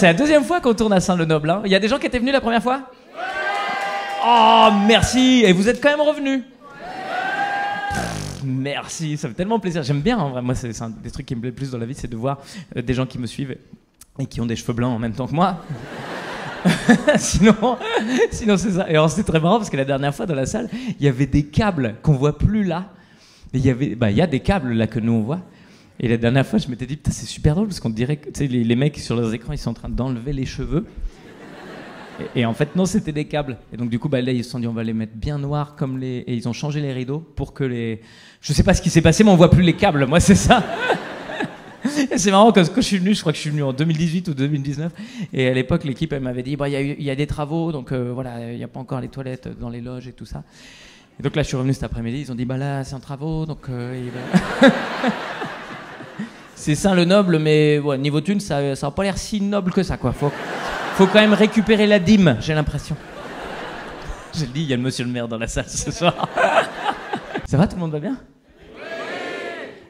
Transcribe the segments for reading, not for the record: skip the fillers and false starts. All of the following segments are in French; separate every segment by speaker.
Speaker 1: c'est la deuxième fois qu'on tourne à Saint-Lenoble. Hein. Il y a des gens qui étaient venus la première fois? Oh, merci. Et vous êtes quand même revenus? Merci, ça fait tellement plaisir. J'aime bien, en vrai. Moi, c'est un des trucs qui me plaît le plus dans la vie, c'est de voir des gens qui me suivent et qui ont des cheveux blancs en même temps que moi. sinon c'est ça. Et alors, c'était très marrant parce que la dernière fois dans la salle, il y avait des câbles qu'on voit plus là. Et il y a des câbles là que nous on voit. Et la dernière fois, je m'étais dit, putain, c'est super drôle parce qu'on dirait que les mecs sur leurs écrans, ils sont en train d'enlever les cheveux. Et en fait, non, c'était des câbles. Et donc, du coup, là, ils se sont dit, on va les mettre bien noirs comme les. Et ils ont changé les rideaux pour que les. Je sais pas ce qui s'est passé, mais on voit plus les câbles. Moi, c'est ça. Et c'est marrant parce que quand je suis venu, je crois que je suis venu en 2018 ou 2019. Et à l'époque, l'équipe, elle m'avait dit, il y a des travaux, donc voilà, il n'y a pas encore les toilettes dans les loges et tout ça. Et donc là, je suis revenu cet après-midi. Ils ont dit, là, c'est en travaux, donc. C'est Saint-Lenoble, mais ouais, niveau thune, ça n'a pas l'air si noble que ça, quoi. Faut quand même récupérer la dîme, j'ai l'impression. J'ai dit, il y a le monsieur le maire dans la salle ce soir. Ça va, tout le monde va bien? Oui.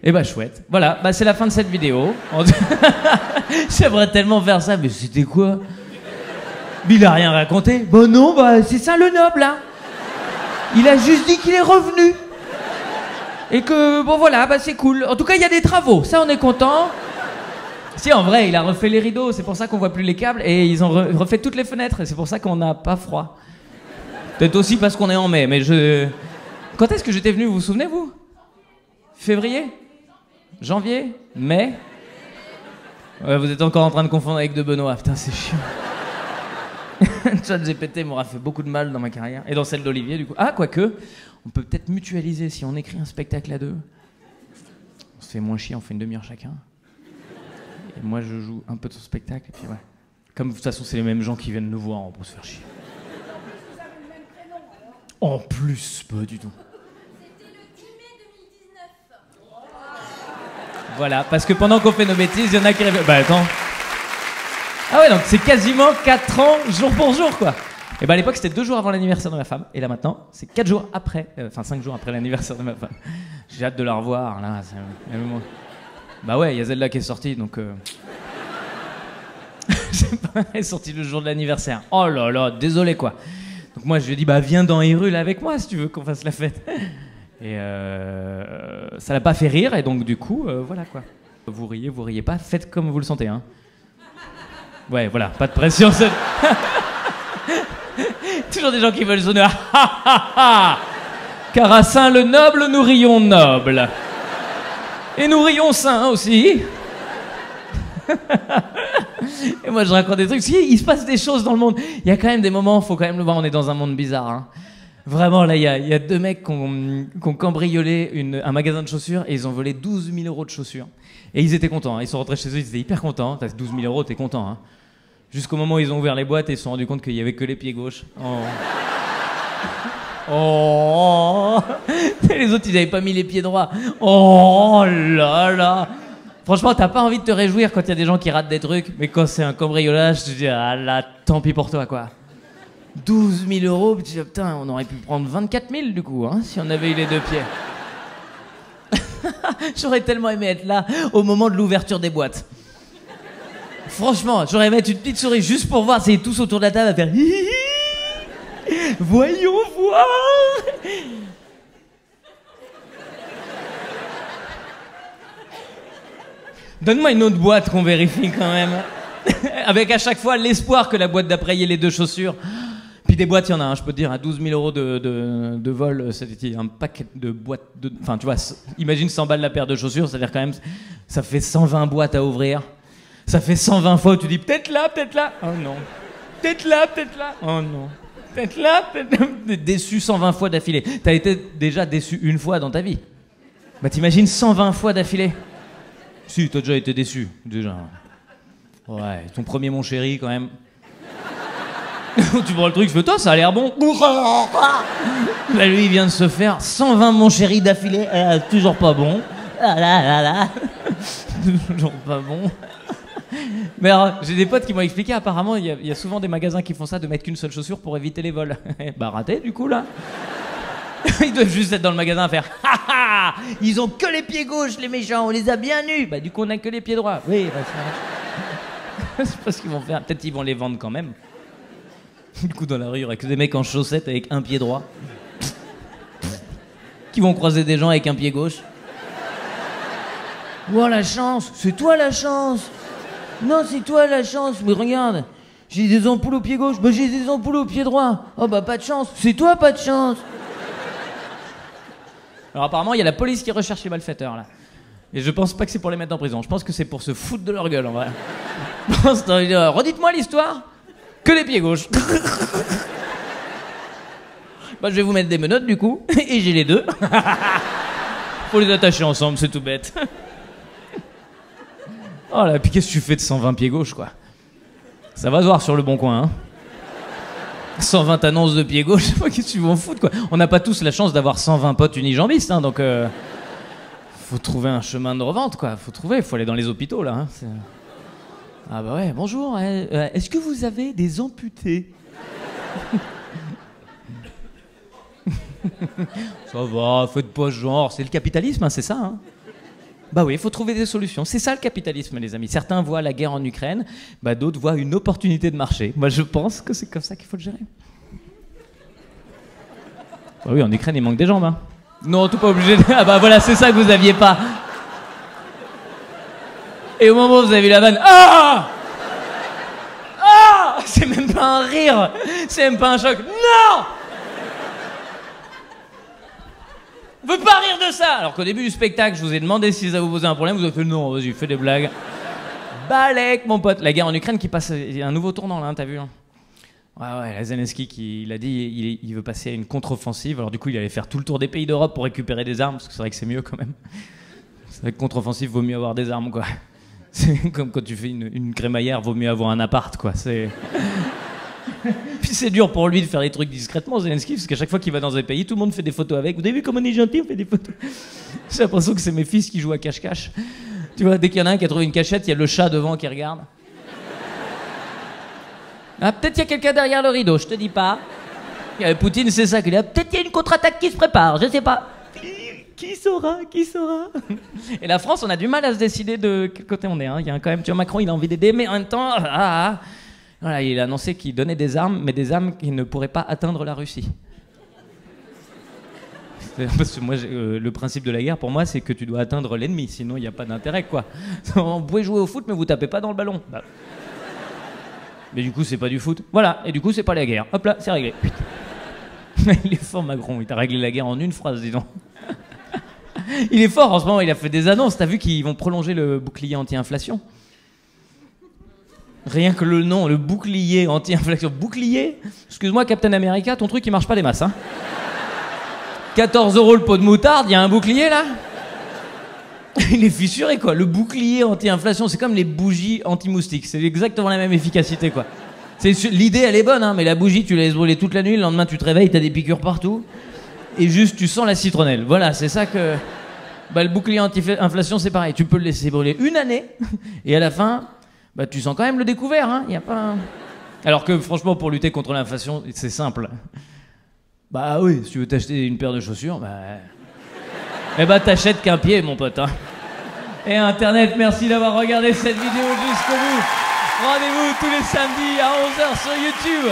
Speaker 1: Eh ben, chouette. Voilà, c'est la fin de cette vidéo. J'aimerais tellement faire ça, mais c'était quoi? Il a rien raconté. Bon non, c'est Saint-Lenoble, hein. Il a juste dit qu'il est revenu. Et que, bon voilà, c'est cool. En tout cas, il y a des travaux, ça on est content. Si, en vrai, il a refait les rideaux, c'est pour ça qu'on voit plus les câbles. Et ils ont refait toutes les fenêtres, et c'est pour ça qu'on n'a pas froid. Peut-être aussi parce qu'on est en mai, mais Quand est-ce que j'étais venu, vous vous souvenez, vous? Février? Janvier? Mai? Ouais, vous êtes encore en train de confondre avec De Benoît, putain, c'est chiant. ChatGPT m'aura fait beaucoup de mal dans ma carrière, et dans celle d'Olivier, du coup. Ah, quoique, on peut peut-être mutualiser si on écrit un spectacle à deux. On se fait moins chier, on fait une demi-heure chacun. Et moi, je joue un peu de son spectacle, et puis ouais. Comme de toute façon, c'est les mêmes gens qui viennent nous voir, on peut se faire chier.
Speaker 2: Vous avez le même prénom, alors?
Speaker 1: En plus, pas du tout.
Speaker 2: C'était le 10 mai 2019.
Speaker 1: Voilà, parce que pendant qu'on fait nos bêtises, il y en a qui rêvent. Attends. Ah ouais, donc c'est quasiment 4 ans, jour pour jour, quoi. Et à l'époque, c'était 2 jours avant l'anniversaire de ma femme. Et là, maintenant, c'est 4 jours après, 5 jours après l'anniversaire de ma femme. J'ai hâte de la revoir, là. Bah ouais, il y a Zelda qui est sortie, donc... Elle est sortie le jour de l'anniversaire. Oh là là, désolé, quoi. Donc moi, je lui ai dit, viens dans Hyrule avec moi, si tu veux qu'on fasse la fête. Et ça l'a pas fait rire, et donc du coup, voilà, quoi. Vous riez pas, faites comme vous le sentez, hein. Ouais, voilà, pas de pression. Toujours des gens qui veulent sonner. Car à Saint-Lenoble, nous rions noble. Et nous rions saint aussi. Et moi, je raconte des trucs. Il se passe des choses dans le monde. Il y a quand même des moments, faut quand même le voir, on est dans un monde bizarre. Hein. Vraiment, là, il y a 2 mecs qui ont cambriolé un magasin de chaussures et ils ont volé 12 000 euros de chaussures. Et ils étaient contents. Hein. Ils sont rentrés chez eux, ils étaient hyper contents. T'as 12 000 euros, t'es content. Hein. Jusqu'au moment où ils ont ouvert les boîtes et ils se sont rendus compte qu'il y avait que les pieds gauches. Oh. Et les autres, ils avaient pas mis les pieds droits. Oh là là. Franchement, t'as pas envie de te réjouir quand il y a des gens qui ratent des trucs, mais quand c'est un cambriolage, tu te dis, ah là, tant pis pour toi, quoi. 12 000 euros, tu te dis, putain, on aurait pu prendre 24 000 du coup, hein, si on avait eu les 2 pieds. J'aurais tellement aimé être là au moment de l'ouverture des boîtes. Franchement, j'aurais aimé être une petite souris juste pour voir, c'est tous autour de la table à faire voyons voir. Donne-moi une autre boîte qu'on vérifie quand même. Avec à chaque fois l'espoir que la boîte d'après y ait les 2 chaussures. Puis des boîtes, il y en a, je peux te dire, à 12 000 euros de vol, c'était un paquet de boîtes. Enfin, tu vois, imagine 100 balles la paire de chaussures, c'est-à-dire quand même, ça fait 120 boîtes à ouvrir. Ça fait 120 fois où tu dis peut-être là. Oh non. Peut-être là. Oh non. Peut-être là. Déçu 120 fois d'affilée. T'as été déjà déçu une fois dans ta vie. T'imagines 120 fois d'affilée. Si, t'as déjà été déçu, déjà. Ouais, ton premier mon chéri, quand même. Tu prends le truc, je fais, toi, ça a l'air bon. Là, lui, il vient de se faire 120 mon chéri d'affilée. Toujours pas bon. Toujours pas bon. Mais alors, j'ai des potes qui m'ont expliqué, apparemment, il y a souvent des magasins qui font ça, de mettre qu'une seule chaussure pour éviter les vols. Raté, du coup, là. Ils doivent juste être dans le magasin à faire ils ont que les pieds gauches, les méchants, on les a bien nus. Du coup, on a que les pieds droits. Oui, ça marche. Je sais pas ce qu'ils vont faire. Peut-être qu'ils vont les vendre quand même. Du coup, dans la rue, il y aura que des mecs en chaussettes avec un pied droit. Qui vont croiser des gens avec un pied gauche. Oh, la chance! C'est toi la chance! Non, c'est toi la chance! Mais regarde! J'ai des ampoules au pied gauche. Bah, j'ai des ampoules au pied droit. Oh, bah, pas de chance. C'est toi, pas de chance. Alors, apparemment, il y a la police qui recherche les malfaiteurs, là. Et je pense pas que c'est pour les mettre en prison. Je pense que c'est pour se foutre de leur gueule, en vrai. Redites-moi l'histoire. Que les pieds gauches. Bah, je vais vous mettre des menottes, du coup. Et j'ai les deux. Faut les attacher ensemble, c'est tout bête. Oh là, puis qu'est-ce que tu fais de 120 pieds gauche, quoi? Ça va se voir sur le bon coin, hein. 120 annonces de pieds gauche, je sais pas qu'est-ce que tu vas en foutre, quoi. On n'a pas tous la chance d'avoir 120 potes unijambistes, hein, donc faut trouver un chemin de revente, quoi. Faut aller dans les hôpitaux, là. Hein. Ah bah ouais, bonjour, est-ce que vous avez des amputés? Ça va, faites pas genre, c'est le capitalisme, hein, c'est ça, hein. Bah oui, il faut trouver des solutions. C'est ça le capitalisme, les amis. Certains voient la guerre en Ukraine, bah d'autres voient une opportunité de marché. Moi, je pense que c'est comme ça qu'il faut le gérer. Bah oui, en Ukraine, il manque des jambes, hein. Non, tout pas obligé de... Ah bah voilà, c'est ça que vous aviez pas. Et au moment où vous avez vu la vanne... Ah! Ah! C'est même pas un rire. C'est même pas un choc. Non! On veut pas rire de ça. Alors qu'au début du spectacle, je vous ai demandé si ça vous posait un problème, vous avez fait non, vas-y, fais des blagues. Balek, mon pote. La guerre en Ukraine qui passe, il y a un nouveau tournant là, hein, t'as vu hein. Ouais, Zelensky il a dit, il veut passer à une contre-offensive. Alors du coup, il allait faire tout le tour des pays d'Europe pour récupérer des armes, parce que c'est vrai que c'est mieux quand même. C'est vrai que contre-offensive, vaut mieux avoir des armes, quoi. C'est comme quand tu fais une crémaillère, vaut mieux avoir un appart, quoi. C'est... Puis c'est dur pour lui de faire des trucs discrètement, Zelensky, parce qu'à chaque fois qu'il va dans un pays, tout le monde fait des photos avec. Vous avez vu comme on est gentil, on fait des photos. J'ai l'impression que c'est mes fils qui jouent à cache-cache. Tu vois, dès qu'il y en a un qui a trouvé une cachette, il y a le chat devant qui regarde. Ah, peut-être il y a quelqu'un derrière le rideau, je te dis pas. Poutine, c'est ça qu'il a. Peut-être il y a une contre-attaque qui se prépare, je sais pas. Qui saura? Et la France, on a du mal à se décider de quel côté on est. Hein. Il y a quand même, tu vois, Macron, il a envie d'aider, mais en même temps... Voilà, il a annoncé qu'il donnait des armes, mais des armes qui ne pourraient pas atteindre la Russie. Parce que moi, le principe de la guerre, pour moi, c'est que tu dois atteindre l'ennemi, sinon il n'y a pas d'intérêt, quoi. Vous pouvez jouer au foot, mais vous tapez pas dans le ballon. Bah. Mais du coup, c'est pas du foot. Voilà, et du coup, c'est pas la guerre. Hop là, c'est réglé. Il est fort, Macron, il t'a réglé la guerre en une phrase, dis donc. Il est fort en ce moment, il a fait des annonces. T'as vu qu'ils vont prolonger le bouclier anti-inflation? Rien que le nom, le bouclier anti-inflation. Bouclier? Excuse-moi, Captain America, ton truc il marche pas des masses, hein. 14 € le pot de moutarde, il y a un bouclier là? Il est fissuré quoi. Le bouclier anti-inflation, c'est comme les bougies anti-moustiques. C'est exactement la même efficacité quoi. L'idée elle est bonne, hein, mais la bougie tu la laisses brûler toute la nuit, le lendemain tu te réveilles, t'as des piqûres partout. Et juste tu sens la citronnelle. Voilà, c'est ça que. Bah, le bouclier anti-inflation c'est pareil. Tu peux le laisser brûler une année, et à la fin. Bah tu sens quand même le découvert, hein, y a pas... Alors que franchement, pour lutter contre l'inflation, c'est simple. Bah oui, si tu veux t'acheter une paire de chaussures, bah... Eh bah t'achètes qu'un pied, mon pote, hein. Et Internet, merci d'avoir regardé cette vidéo jusqu'au bout. Rendez-vous tous les samedis à 11h sur YouTube.